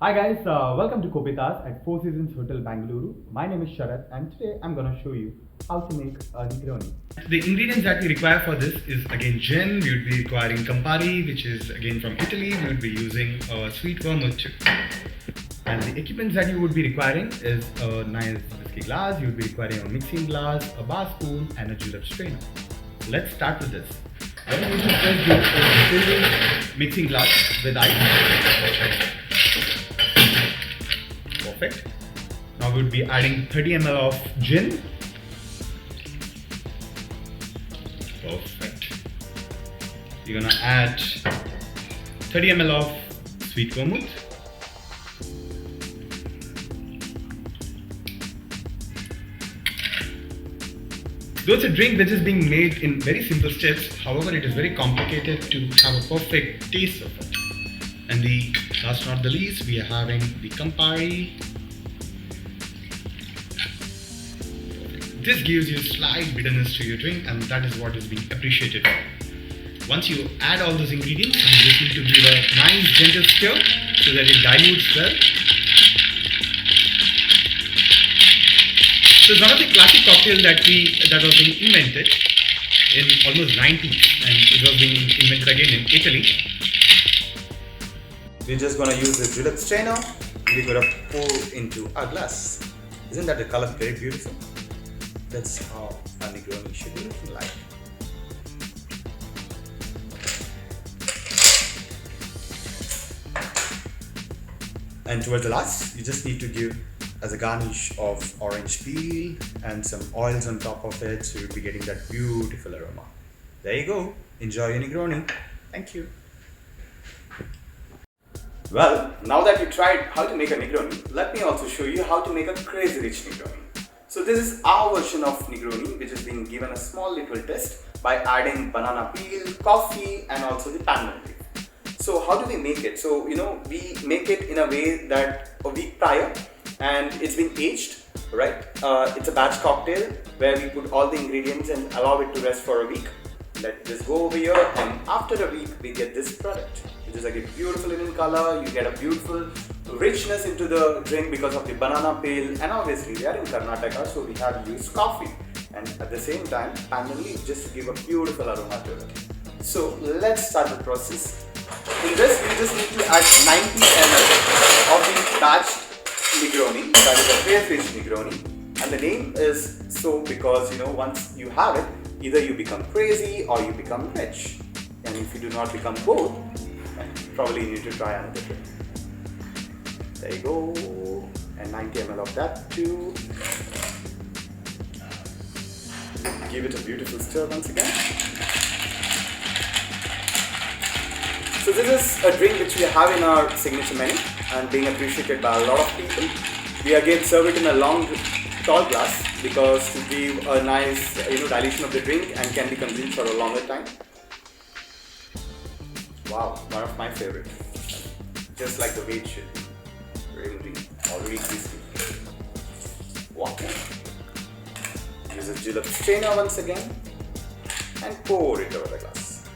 Hi guys, welcome to Copitas at Four Seasons Hotel Bengaluru. My name is Sarath and today I'm gonna show you how to make a Negroni. The ingredients that we require for this is again gin. We would be requiring Campari, which is again from Italy. We would be using a sweet vermouth. And the equipment that you would be requiring is a nice whiskey glass. You would be requiring a mixing glass, a bar spoon, and a julep strainer. Let's start with this. I'm going to first do a silver mixing glass with ice. Perfect. Now we would be adding 30 ml of gin. Perfect. You're gonna add 30 ml of sweet vermouth. Though it's a drink which is being made in very simple steps, however, it is very complicated to have a perfect taste of it. And the last not the least, we are having the Campari. This gives you slight bitterness to your drink, and that is what is being appreciated. Once you add all those ingredients, you just need to give a nice gentle stir so that it dilutes well. So it's one of the classic cocktails that was being invented in almost 90s, and it was being invented again in Italy. We're just gonna use the julep strainer. We're gonna pour into a glass. Isn't that the color very beautiful? That's how a Negroni should be looking like. And towards the last, you just need to give as a garnish of orange peel and some oils on top of it, so you'll be getting that beautiful aroma. There you go. Enjoy your Negroni. Thank you. Well, now that you tried how to make a Negroni, let me also show you how to make a Crazy Rich Negroni. So this is our version of Negroni, which is being given a small little twist by adding banana peel, coffee, and also the pandan leaf. So how do we make it? So we make it in a way that a week prior, and it's been aged, right? It's a batch cocktail where we put all the ingredients and allow it to rest for a week. Let this go over here, and after a week we get this product, which is like a beautiful in color. You get a beautiful richness into the drink because of the banana peel, and obviously we are in Karnataka, so we have used coffee, and at the same time pandan leaf, just to give a beautiful aroma to it. So let's start the process. In this, we just need to add 90 ml of the batched Negroni, that is a Crazy Rich Negroni, and the name is so because once you have it, either you become crazy or you become rich, and if you do not become both, probably you need to try another drink. There you go, and 90 ml of that too. Give it a beautiful stir once again. So this is a drink which we have in our signature menu and being appreciated by a lot of people. We again serve it in a long, tall glass because to give a nice dilution of the drink and can be consumed for a longer time. Wow, one of my favorite. Just like the way it should be. Really already crispy. Wow. Use a julep strainer once again and pour it over the glass.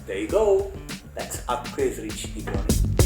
There you go. That's a Crazy Rich Negroni.